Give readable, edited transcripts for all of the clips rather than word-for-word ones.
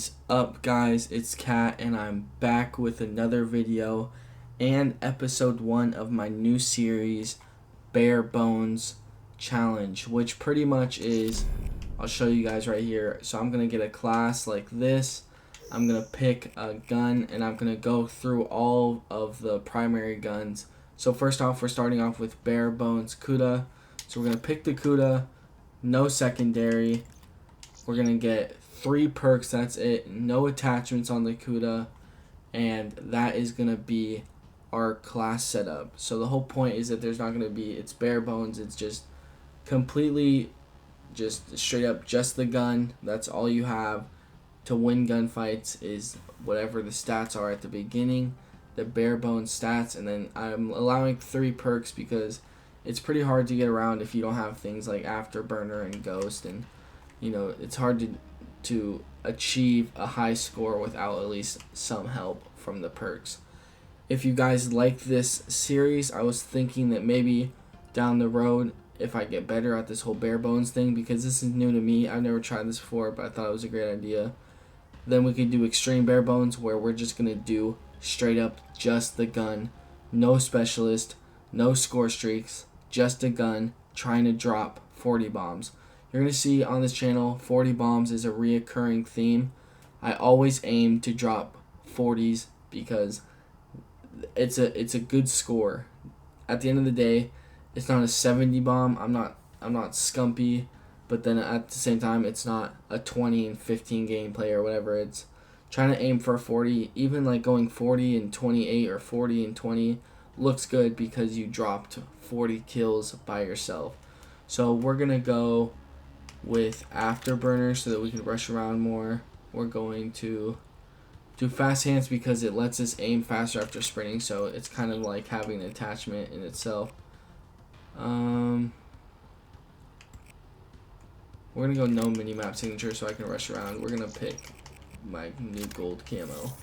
is up, guys? It's Kat, and I'm back with another video and episode 1 of my new series, Bare Bones Challenge, which pretty much is, I'll show you guys right here. So I'm going to get a class like this. I'm going to pick a gun, and I'm going to go through all of the primary guns. So first off, we're starting off with Bare Bones Kuda. So we're going to pick the Kuda, no secondary. We're going to get 3 perks, that's it. No attachments on the Kuda. And that is going to be our class setup. So the whole point is that there's not going to be, it's bare bones. It's just completely, just straight up just the gun. That's all you have to win gunfights is whatever the stats are at the beginning. The bare bones stats. And then I'm allowing 3 perks because it's pretty hard to get around if you don't have things like Afterburner and Ghost, and you know, it's hard to achieve a high score without at least some help from the perks. If you guys like this series, I was thinking that maybe down the road, if I get better at this whole bare bones thing, because this is new to me, I've never tried this before, but I thought it was a great idea, then we could do extreme bare bones, where we're just going to do straight up just the gun, no specialist, no score streaks, just a gun, trying to drop 40 bombs. You're going to see on this channel, 40 bombs is a reoccurring theme. I always aim to drop 40s because it's a good score. At the end of the day, it's not a 70 bomb. I'm not scumpy, but then at the same time, it's not a 20 and 15 gameplay or whatever. It's trying to aim for a 40. Even like going 40 and 28 or 40 and 20 looks good because you dropped 40 kills by yourself. So we're going to go with Afterburner so that we can rush around more. We're going to do fast hands because it lets us aim faster after sprinting, so it's kind of like having an attachment in itself. We're gonna go no minimap signature so I can rush around. We're gonna pick my new gold camo,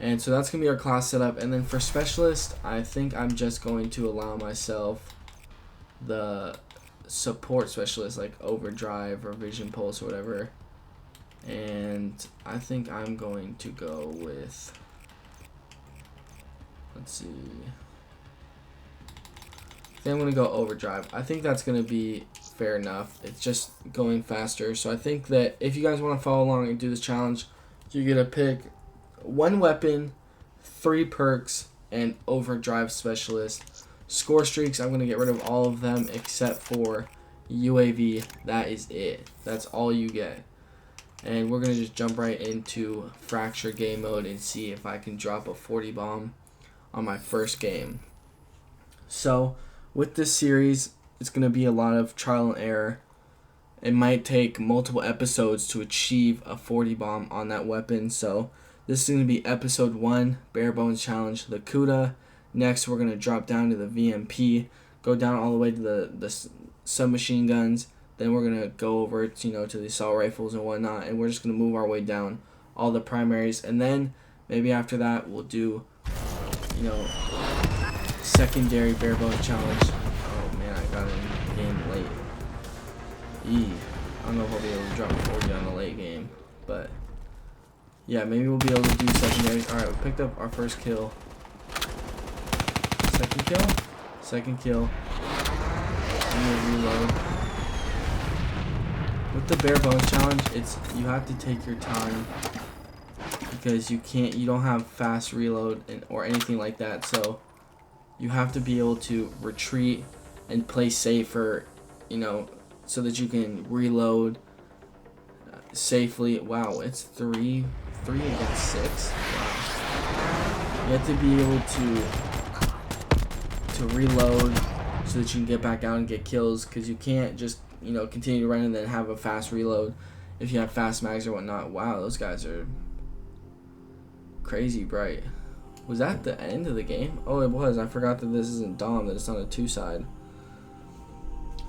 and so that's gonna be our class setup. And then for specialist, I think I'm just going to allow myself the support specialist like overdrive or vision pulse or whatever, and I think I'm going to go with, let's see, I think I'm going to go overdrive. I think that's going to be fair enough. It's just going faster. So I think that if you guys want to follow along and do this challenge, you're going to pick 1 weapon, 3 perks, and overdrive specialist. Score streaks, I'm going to get rid of all of them except for UAV. That is it. That's all you get. And we're going to just jump right into fracture game mode and see if I can drop a 40 bomb on my first game. So with this series, it's going to be a lot of trial and error. It might take multiple episodes to achieve a 40 bomb on that weapon. So this is going to be episode 1, Bare Bones Challenge, the Kuda. Next, we're going to drop down to the VMP, go down all the way to the submachine guns. Then we're going to go over to the assault rifles and whatnot, and we're just going to move our way down all the primaries. And then maybe after that, we'll do, secondary bare bones challenge. Oh man, I got in the game late. I don't know if I'll be able to drop 40 on the late game, but yeah, maybe we'll be able to do secondary. Alright, we picked up our first kill. Second kill. I'm gonna reload. With the bare bones challenge, you have to take your time because you don't have fast reload or anything like that. So you have to be able to retreat and play safer, so that you can reload safely. Wow, it's 3 against 6. Wow. You have to be able to reload so that you can get back out and get kills, because you can't just continue to run and then have a fast reload if you have fast mags or whatnot. Wow, those guys are crazy bright. Was that the end of the game? Oh, it was. I forgot that this isn't Dom, that it's not a 2-side.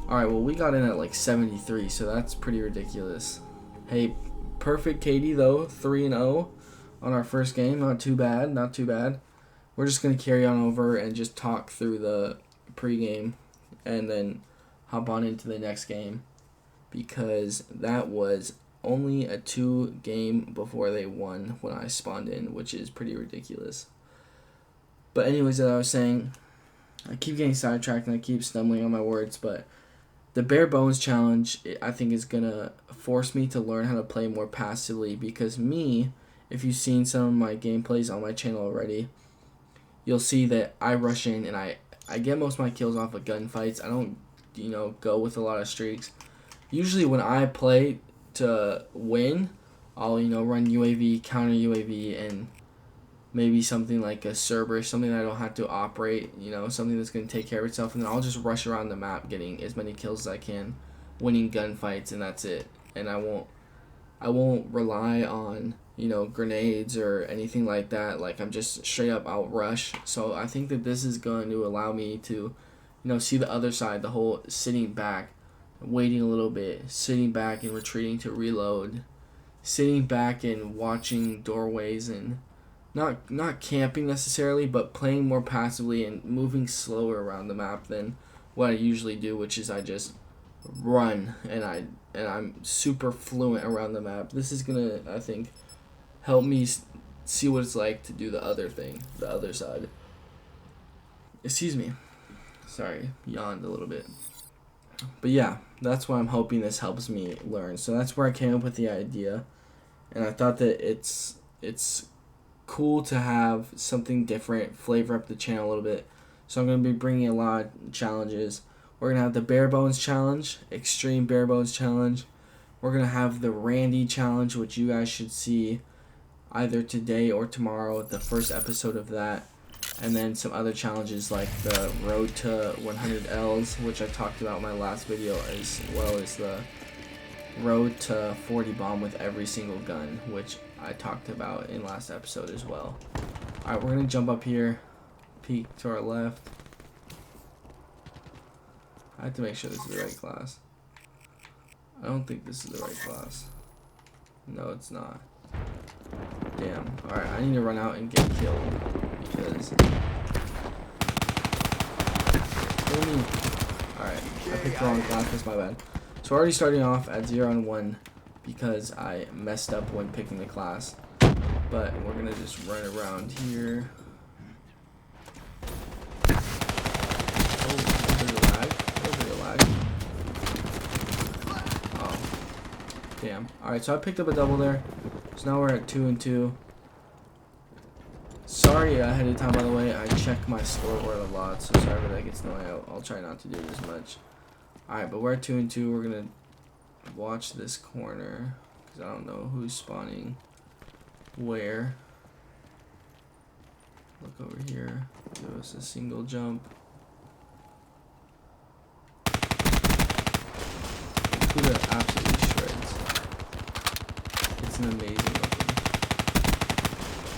Alright, well, we got in at like 73, so that's pretty ridiculous. Hey, perfect KD though, 3-0 on our first game. Not too bad, not too bad. We're just going to carry on over and just talk through the pregame and then hop on into the next game, because that was only a 2 game before they won when I spawned in, which is pretty ridiculous. But anyways, as I was saying, I keep getting sidetracked and I keep stumbling on my words, but the bare bones challenge, I think, is going to force me to learn how to play more passively, because me, if you've seen some of my gameplays on my channel already, you'll see that I rush in and I get most of my kills off of gunfights. I don't, go with a lot of streaks. Usually when I play to win, I'll, run UAV, counter UAV, and maybe something like a Cerberus, something that I don't have to operate, something that's going to take care of itself, and then I'll just rush around the map getting as many kills as I can, winning gunfights, and that's it. And I won't rely on, grenades or anything like that. Like, I'm just straight up out rush. So I think that this is going to allow me to, see the other side, the whole sitting back, waiting a little bit, sitting back and retreating to reload, sitting back and watching doorways, and not camping necessarily, but playing more passively and moving slower around the map than what I usually do, which is I just run and I'm super fluent around the map. This is gonna, I think, help me see what it's like to do the other thing, the other side. Excuse me. Sorry, yawned a little bit. But yeah, that's why I'm hoping this helps me learn. So that's where I came up with the idea, and I thought that it's cool to have something different, flavor up the channel a little bit. So I'm going to be bringing a lot of challenges. We're going to have the bare bones challenge, extreme bare bones challenge. We're going to have the Randy challenge, which you guys should see either today or tomorrow, the first episode of that. And then some other challenges like the road to 100 Ls, which I talked about in my last video, as well as the road to 40 bomb with every single gun, which I talked about in last episode as well. Alright, we're going to jump up here, peek to our left. I have to make sure this is the right class. I don't think this is the right class. No, it's not. Damn. Alright, I need to run out and get killed, because... Alright, I picked the wrong class, that's my bad. So we're already starting off at 0 and 1 because I messed up when picking the class. But we're going to just run around here. Oh, a bit of lag. A little bit of lag. Oh, damn. Alright, so I picked up a double there. So now we're at 2 and 2. Sorry ahead of time, by the way. I check my scoreboard a lot, so sorry if that gets annoying. I'll try not to do it as much. Alright, but we're at 2 and 2. We're going to watch this corner, because I don't know who's spawning where. Look over here. Give us a single jump. Kuda absolutely shreds. It's an amazing weapon.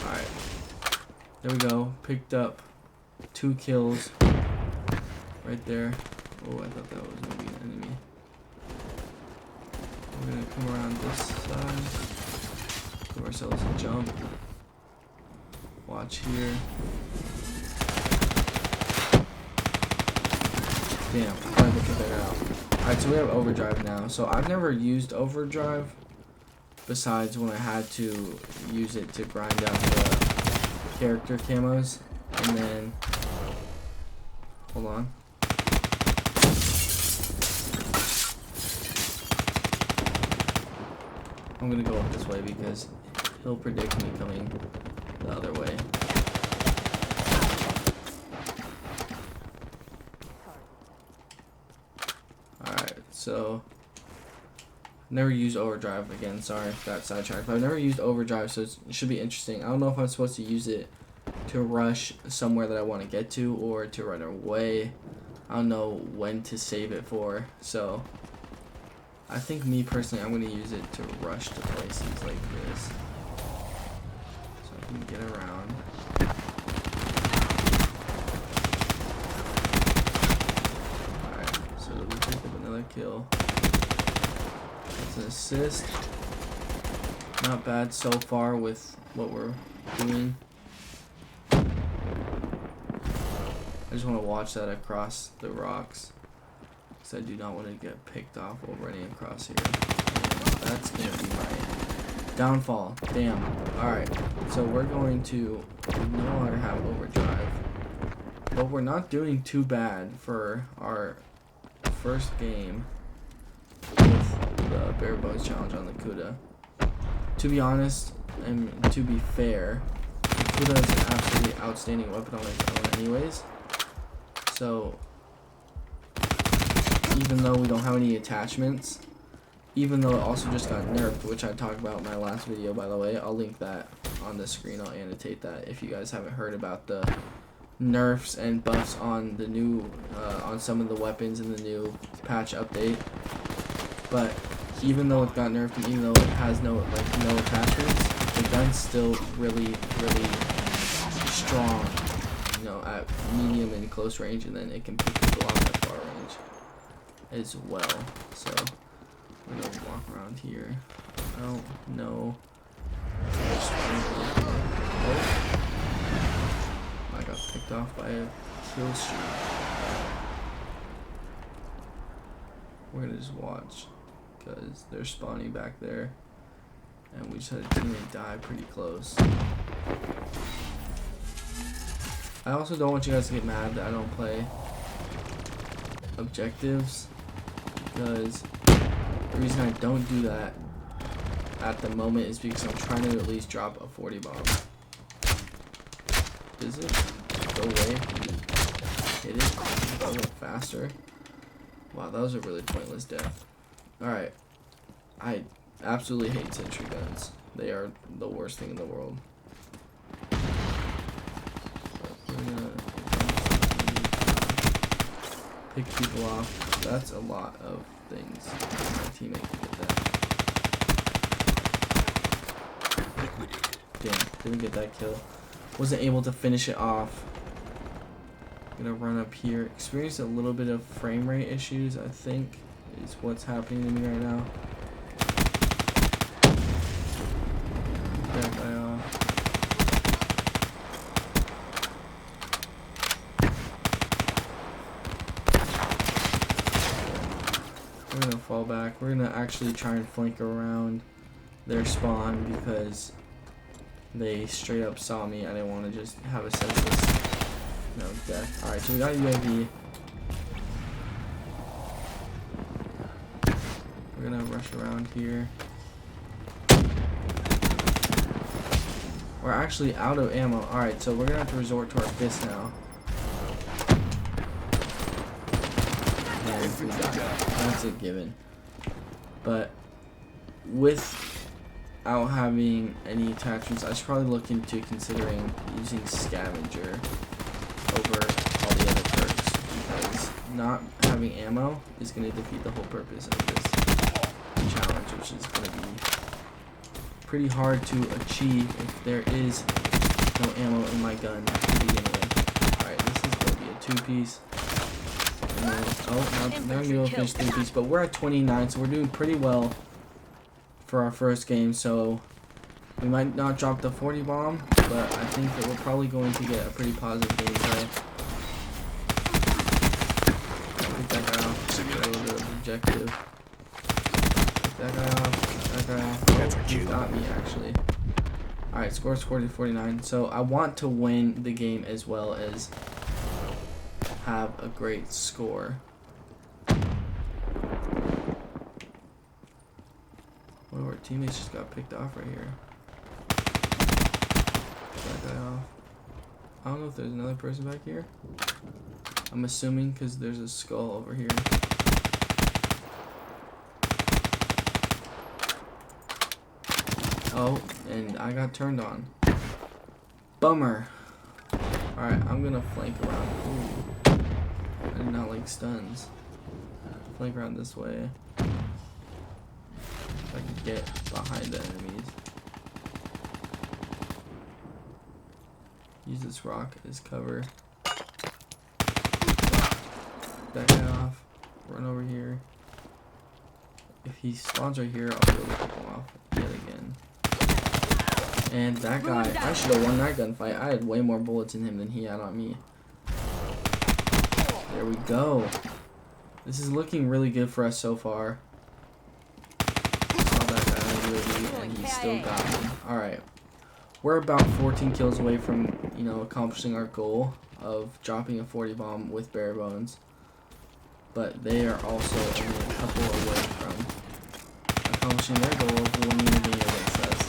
Alright. There we go. Picked up 2 kills right there. Oh, I thought that was going to be an enemy. We're going to come around this side. Give ourselves a jump. Watch here. Damn, I'm trying to get that out. Alright, so we have overdrive now. So I've never used overdrive besides when I had to use it to grind out the character camos. And then, hold on. I'm gonna go up this way because he'll predict me coming the other way. Alright, so never used overdrive again, sorry if that sidetracked, but I've never used overdrive, so it should be interesting. I don't know if I'm supposed to use it to rush somewhere that I want to get to or to run away. I don't know when to save it for, so I think me personally, I'm going to use it to rush to places like this, so I can get around. Alright, so we picked up another kill. That's an assist. Not bad so far with what we're doing. I just want to watch that across the rocks, because I do not want to get picked off while running across here. That's gonna be my downfall. Damn. Alright, so we're going to no longer have overdrive. But we're not doing too bad for our first game with the bare bones challenge on the Kuda. To be honest, and to be fair, the Kuda is an absolutely outstanding weapon on its own anyways. So, even though we don't have any attachments, even though it also just got nerfed, which I talked about in my last video, by the way, I'll link that on the screen, I'll annotate that if you guys haven't heard about the nerfs and buffs on the new, on some of the weapons in the new patch update. But even though it got nerfed and even though it has no attachments, the gun's still really strong, you know, at medium and close range, and then it can pick people off at far range as well. So we're gonna walk around here. I don't know. Oh, I got picked off by a kill streak. We're gonna just watch because they're spawning back there, and we just had a teammate die pretty close. I also don't want you guys to get mad that I don't play objectives, because the reason I don't do that at the moment is because I'm trying to at least drop a 40 bomb. Does it go away? Hit it? Go a little faster? Wow, that was a really pointless death. Alright. I absolutely hate sentry guns. They are the worst thing in the world. We're gonna pick people off. That's a lot of things. My teammate can get that. Damn, didn't get that kill. Wasn't able to finish it off. Gonna run up here. Experienced a little bit of frame rate issues, I think, is what's happening to me right now. That guy off. We're gonna fall back. We're gonna actually try and flank around their spawn because they straight up saw me. I didn't want to just have a senseless death. Alright, so we got a UAV. We're gonna rush around here. We're actually out of ammo. Alright, so we're gonna have to resort to our fist now. And we got it. That's a given. But without having any attachments, I should probably look into considering using scavenger over all the other perks, because not having ammo is going to defeat the whole purpose of this challenge, which is going to be pretty hard to achieve if there is no ammo in my gun to begin with. Alright, this is going to be a 2-piece. And then, oh, no, they're going to be able to finish 3-piece, but we're at 29, so we're doing pretty well for our first game, so we might not drop the 40 bomb, but I think that we're probably going to get a pretty positive gameplay. Pick that guy off. A little bit of objective. Pick that guy off. That guy off. Oh, he got me actually. Alright, score's 40-49. So I want to win the game as well as have a great score. One of our teammates just got picked off right here. That guy off. I don't know if there's another person back here. I'm assuming because there's a skull over here. Oh, and I got turned on. Bummer. Alright, I'm gonna flank around. Ooh. I do not like stuns. Flank around this way. If I can get behind the enemies. Use this rock as cover. That guy off. Run over here. If he spawns right here, I'll be able to pick him off yet again. And that guy, I should have won that gunfight. I had way more bullets in him than he had on me. There we go. This is looking really good for us so far. Saw that ability, and he still got me. Alright. We're about 14 kills away from, you know, accomplishing our goal of dropping a 40 bomb with bare bones. But they are also only a couple away from accomplishing their goal of winning the game against us.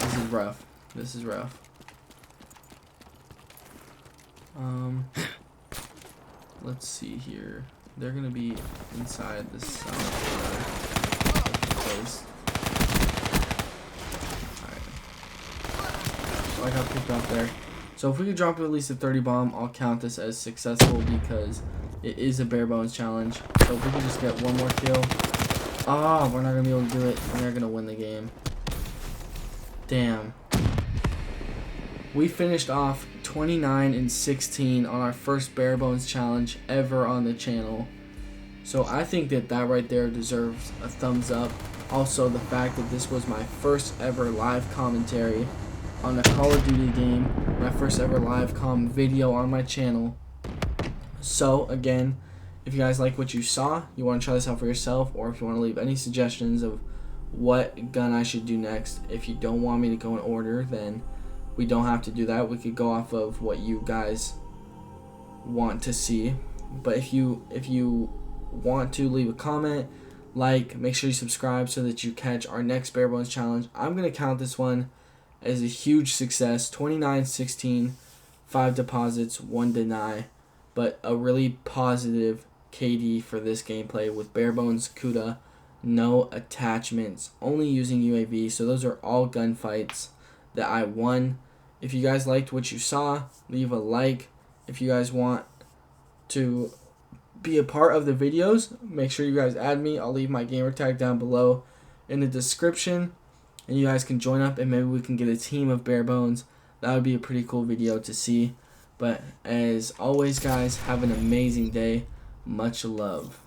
This is rough. This is rough. Let's see here. They're gonna be inside this place. Alright. So I got picked up there. So if we could drop at least a 30 bomb, I'll count this as successful because it is a bare bones challenge. So if we can just get one more kill. Ah, we're not gonna be able to do it. We're not gonna win the game. Damn. We finished off 29-16 on our first bare bones challenge ever on the channel. So I think that right there deserves a thumbs up. Also, the fact that this was my first ever live commentary on a Call of Duty game, my first ever live comm video on my channel. So again, if you guys like what you saw, you want to try this out for yourself, or if you want to leave any suggestions of what gun I should do next, if you don't want me to go in order, then we don't have to do that. We could go off of what you guys want to see. But if you want to, leave a comment, make sure you subscribe so that you catch our next bare bones challenge. I'm gonna count this one as a huge success. 29-16, 5 deposits, 1 deny, but a really positive KD for this gameplay with bare bones Kuda, no attachments, only using UAV. So those are all gunfights that I won. If you guys liked what you saw, leave a like. If you guys want to be a part of the videos, make sure you guys add me. I'll leave my gamertag down below in the description, and you guys can join up and maybe we can get a team of bare bones. That would be a pretty cool video to see. But as always, guys, have an amazing day. Much love.